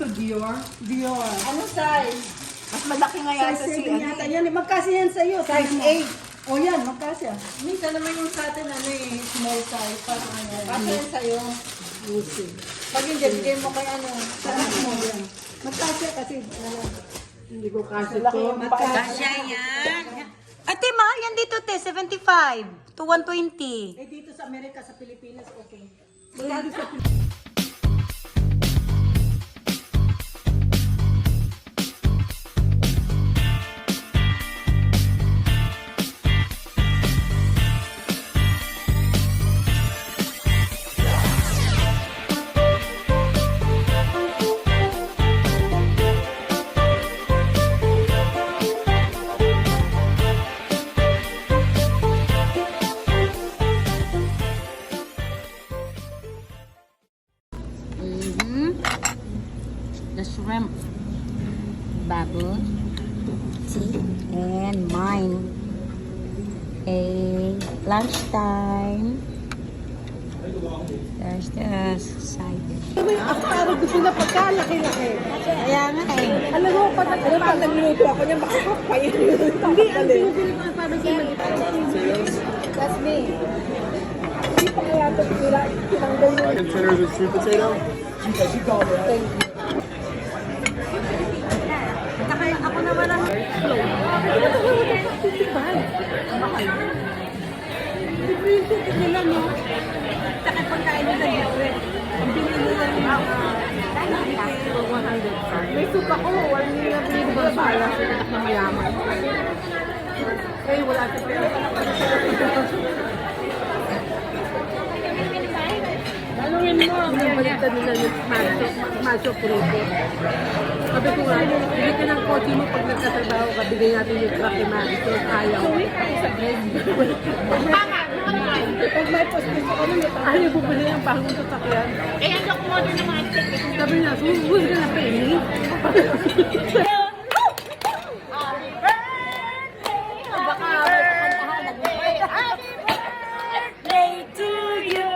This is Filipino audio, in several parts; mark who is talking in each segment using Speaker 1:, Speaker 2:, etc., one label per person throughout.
Speaker 1: dito, Dior. Dior.
Speaker 2: Ano size? Mas malaki nga yata
Speaker 1: Size
Speaker 2: si
Speaker 1: 7 yata yan. Magkasi yan sa'yo.
Speaker 2: Size 8.
Speaker 1: O yan, magkasi ah.
Speaker 2: Minsan naman yung sa atin ano eh, small size. Parang ano. Kasi yan sa'yo.
Speaker 1: Lucy.
Speaker 2: Pag hindi, bigay mo kay ano.
Speaker 1: Saan mo yan? Magkasi kasi. Hindi ko kasi
Speaker 2: Laki
Speaker 1: to.
Speaker 2: yung
Speaker 1: Magkasi.
Speaker 3: yan. Ate, mahal yan dito, te. 75 to 120.
Speaker 1: Eh dito sa Amerika, sa Pilipinas, okay.
Speaker 3: The shrimp. Bubble. See? And mine. A lunchtime. There's the side.
Speaker 1: Parang gusto na pagkalaki-laki.
Speaker 3: Kaya nga eh.
Speaker 1: Alam mo, pag nagluto ako niya, makakapayin. Hindi, ang pinipili ko parang that's me. Hindi pa kaya ito tinanggal yun.
Speaker 4: Containers of sweet potato.
Speaker 3: Ako na wala.
Speaker 1: Saka pagkain nila dito. Ang binili nila yung may suka ko, wala nila binili ba bala sa tatak na mayaman. Eh, wala sa pera. Lalungin mo, binabalitan nila yung maso prito. Sabi ko nga, bili ka ng kotse mo pag nagtatrabaho ka, bigay natin yung truck ni Marisol, ayaw. Pag may postis ako nun, ayaw bubili ng bagong sasakyan.
Speaker 5: Eh, ano ko model ng mga stick?
Speaker 1: Sabi niya, susunod ka na penny.
Speaker 3: Baka kantahan.
Speaker 5: Happy birthday to you!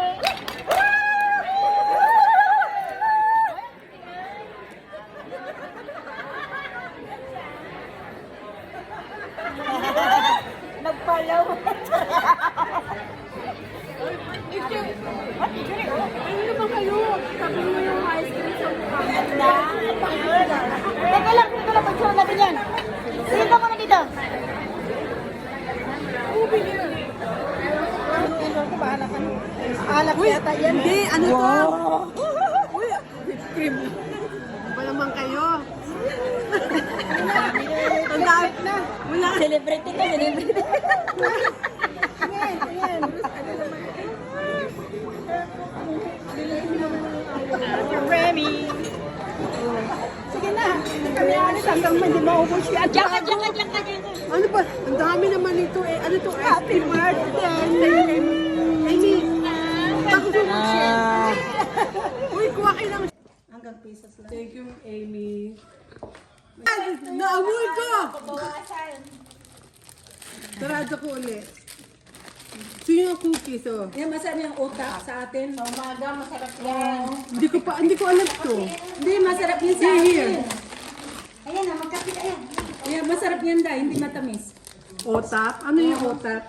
Speaker 3: Nagpalaw.
Speaker 1: Ano naman kayo? Sabi mo yung ice cream sa mukha.
Speaker 3: Teka lang, dito lang mag-show natin yan. Sino ko na dito?
Speaker 1: Alak yata yan. Hindi, ano to? Uy, whipped cream. Ano ba naman kayo? Ang dami na. Wala.
Speaker 3: Celebrity ka, celebrity.
Speaker 1: Ayan.
Speaker 5: Remy!
Speaker 1: Sige na. Kami alis hanggang hindi maubos yan.
Speaker 3: Diyan ka.
Speaker 1: Ano ba? Ang dami naman ito eh. Ano to? Happy birthday! Amy! Ako
Speaker 3: Ah.
Speaker 1: Uy, kuha kayo ng... Hanggang pieces lang. Thank you, Amy. Ay, naamoy ko! Sarado ko ulit. Sino yung cookies, oh? Yan, masarap yung utak sa atin.
Speaker 2: Sa umaga, masarap yan.
Speaker 1: Hindi ko alam to. Hindi, masarap yun sa atin.
Speaker 3: Ayan na, magkapit. Ayan.
Speaker 1: Ayan, masarap yan dahil hindi matamis. Otak? Ano yung otak?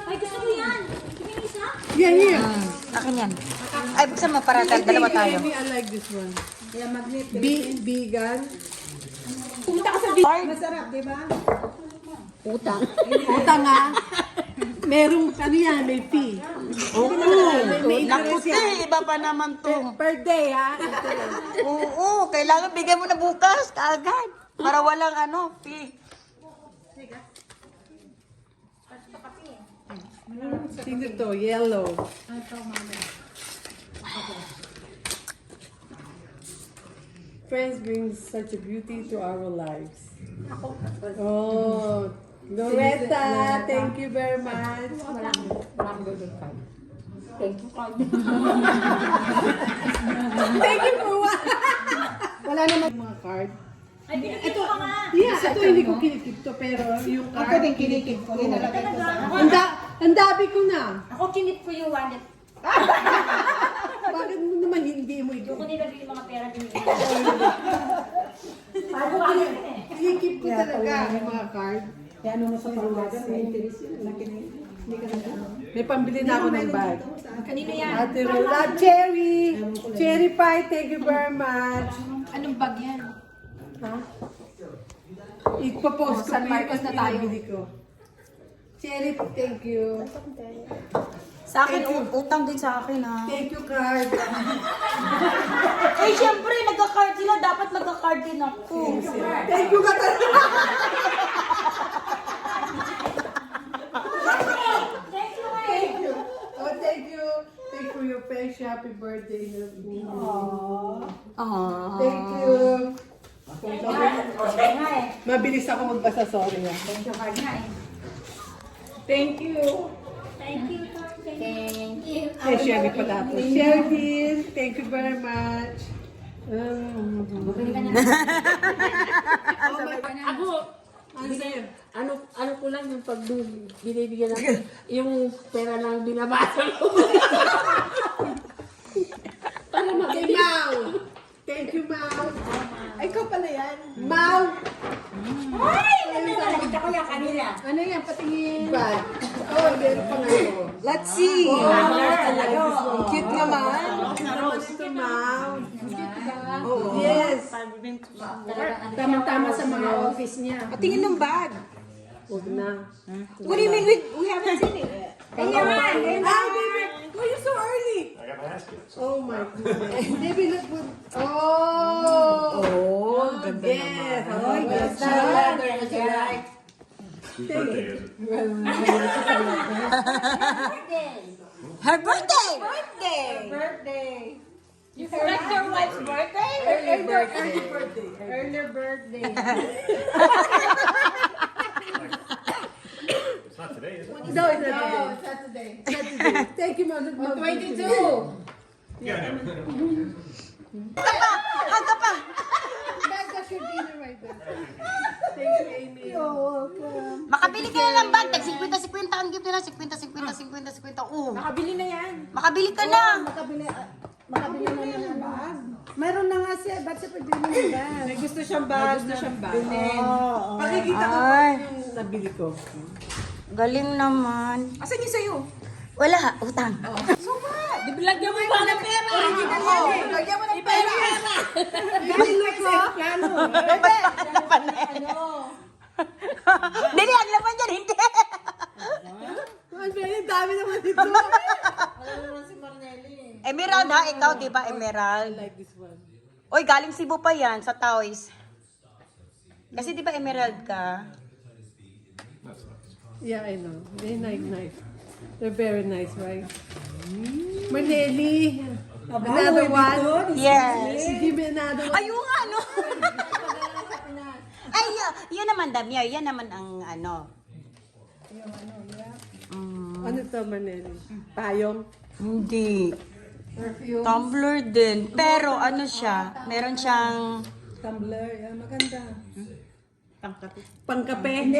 Speaker 3: Ay, gusto mo yan. Sige, isa.
Speaker 1: Yeah, here.
Speaker 3: Akin yan. Ay, buksan mo para dalawa tayo.
Speaker 1: Amy, I like this one.
Speaker 2: Kaya magnet.
Speaker 1: Vegan.
Speaker 2: Pumunta ka sa video.
Speaker 1: Masarap, di ba?
Speaker 3: Utang.
Speaker 1: Utang nga. Merong, ano yan, may fee.
Speaker 3: Oo.
Speaker 1: May
Speaker 3: Naku,
Speaker 1: interest yan.
Speaker 3: te, iba pa naman to.
Speaker 1: Per day, ha?
Speaker 3: Oo, kailangan bigyan mo na bukas, kaagad. Para walang ano, fee.
Speaker 1: Sino to? Yellow. Friends brings such a beauty to our lives. Oh, Loretta, thank you very much.
Speaker 2: Thank you, Carl.
Speaker 1: Thank you for what? Wala naman mga card.
Speaker 5: Ay, binigyan ko nga.
Speaker 1: Yeah, ito hindi ko kinikip to, pero yung card.
Speaker 2: Ako din kinikip ko. Inalagay ko sa...
Speaker 1: Ang dabi ko na.
Speaker 5: Ako kinip ko yung wallet.
Speaker 1: Bakit mo naman hindi mo ito?
Speaker 5: Kung nilagay yung mga pera din.
Speaker 1: Ikip ko talaga ang mga card.
Speaker 2: Kaya ano mo sa panglaga, may interest yun. Hindi ka na
Speaker 1: May pambili na ako ng bag.
Speaker 5: Kanino yan?
Speaker 1: Ate Rola, Cherry! Cherry pie, thank you very much.
Speaker 5: Anong bag yan?
Speaker 1: Ha? Ipopost ko
Speaker 5: San
Speaker 1: pa
Speaker 5: Marcos na tayo.
Speaker 1: pinabili ko. Cherry, thank you.
Speaker 3: Sa akin, utang din sa akin ha.
Speaker 1: Thank you, card.
Speaker 3: Eh, syempre, nagka-card sila. Dapat nagka-card din ako.
Speaker 1: Thank you, Katarina. Thank you. Oh, thank you. Thank you for your fresh happy birthday. Thank you. Mabilis ako magbasa, sorry. Thank you.
Speaker 5: Thank you.
Speaker 1: Kay Shelby pa dapat. Shelby, thank you very much. Ako, ano ko lang yung pag binibigyan natin, yung pera lang binabasa ko. Para mag-ibig. Mau! Thank you, Mau. Ay, ikaw pala yan. Mau!
Speaker 5: Nakita ko yan kanina.
Speaker 2: Ano yan, patingin.
Speaker 1: Bad. Oh, meron pa nga ako.
Speaker 3: Let's see. Cute naman.
Speaker 1: Ito, Mau. Yes.
Speaker 2: Tama-tama sa mga office niya.
Speaker 3: Patingin ng bag.
Speaker 1: Huwag na.
Speaker 3: What do you mean we haven't seen it?
Speaker 1: Ay, baby! Why you so early?
Speaker 4: I got baskets.
Speaker 1: Oh my goodness. Baby, look good. Oh!
Speaker 3: ganda
Speaker 1: Yes.
Speaker 3: naman.
Speaker 1: Oh, yes.
Speaker 4: Whose birthday is it?
Speaker 3: Her birthday!
Speaker 2: Birthday.
Speaker 5: You correct your wife's birthday?
Speaker 1: Early birthday.
Speaker 2: Earlier birthday.
Speaker 4: It's not today, is it?
Speaker 1: No, it's not
Speaker 2: Oh,
Speaker 1: today.
Speaker 2: Saturday.
Speaker 1: Thank you, Mom.
Speaker 2: 22.
Speaker 4: Yeah, I know.
Speaker 3: Hagka pa!
Speaker 2: That's your dinner right there.
Speaker 1: Thank you, Amy.
Speaker 3: Makabili ka na ng bag. Tag 50-50 ang gift nila. 50-50.
Speaker 2: Nakabili na yan.
Speaker 3: Makabili ka na.
Speaker 2: Makabili na ng bag. Meron na nga siya. Ba't siya pwede na ng bag?
Speaker 1: May gusto siyang bag. Gusto siyang bag. Pakikita ko
Speaker 3: Ay.
Speaker 1: yung nabili ko.
Speaker 3: Galing naman.
Speaker 2: Asan yung sa'yo?
Speaker 3: Wala, utang.
Speaker 5: Lagyan mo pa ng pera.
Speaker 2: Lagyan mo ng pera.
Speaker 3: Dili, ang laman dyan, hindi.
Speaker 1: Ang dami naman dito.
Speaker 3: Emerald ha, ikaw di ba Emerald?
Speaker 1: Like this one.
Speaker 3: Oy, galing Cebu pa yan, sa Taoist. Kasi di ba Emerald ka?
Speaker 1: Yeah, I know. They're nice. They're very nice, right? Maneli. Another one.
Speaker 3: Yes.
Speaker 1: Give me another one.
Speaker 3: Ayun nga, no? Ay, yun naman, Damia. Yan naman ang ano.
Speaker 1: Ano to, Maneli? Payong?
Speaker 3: Hindi. Tumbler din. Pero ano siya, meron siyang
Speaker 2: Tumbler. Yan, maganda.
Speaker 1: Pangkape?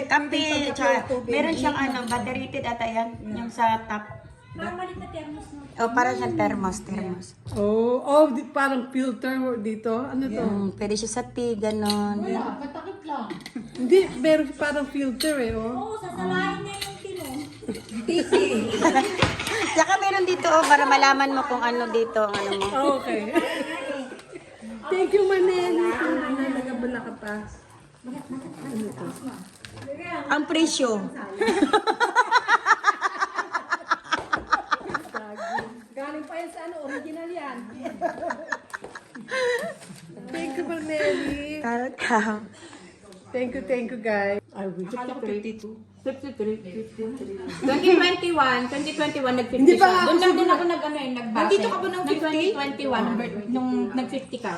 Speaker 3: kape, tsaka meron siyang ano, battery-rated ata yan. Yung sa top.
Speaker 5: Parang malit na thermos mo.
Speaker 3: O, parang siyang thermos.
Speaker 1: Oh, parang filter dito. Ano to?
Speaker 3: Pwede siya sa tea, ganon.
Speaker 2: Patakip lang.
Speaker 1: Hindi, meron parang filter eh, oh.
Speaker 5: Oo, sasalahin niya yung tino.
Speaker 3: Tsaka meron dito, para malaman mo kung ano dito, ang ano mo.
Speaker 1: Okay. Thank you, Maneli. Nagabala ka pa.
Speaker 3: Ang presyo.
Speaker 2: Galing pa yan sa ano, original yan.
Speaker 1: Thank you, Maneli.
Speaker 3: Carrot ka.
Speaker 1: Thank you, guys. I wish.
Speaker 5: 53. 2021, nag-50
Speaker 1: Hindi pa
Speaker 5: siya.
Speaker 1: nga
Speaker 5: Doon lang
Speaker 1: ako
Speaker 5: din ako nag-ano eh, nagbase.
Speaker 2: Nandito ka ba ng
Speaker 5: 2021, nung nag-50 ka?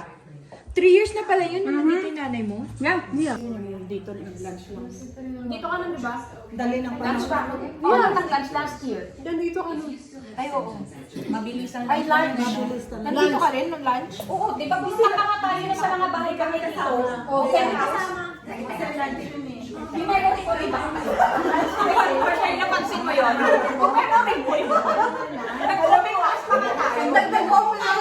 Speaker 2: 3 years na pala yun, nandito yung nanay mo.
Speaker 5: Yeah.
Speaker 1: Yeah.
Speaker 5: Dito nag-lunch lang. Dito ka na, di ba?
Speaker 2: Dali ng
Speaker 5: Lunch pa. Oo, nag-lunch last year.
Speaker 1: Nandito ka nung...
Speaker 5: Ay, oo. Mabilis ang Ay, lunch.
Speaker 2: Nandito ka rin nung lunch?
Speaker 5: Oo, di ba pumunta pa nga tayo na sa mga bahay kami dito? Oo, kaya kasama. Di memory ko rin ba? Napansin mo yun? Kung memory ko rin ba? Nag-copy paste pa ka tayo. Nag-copy na.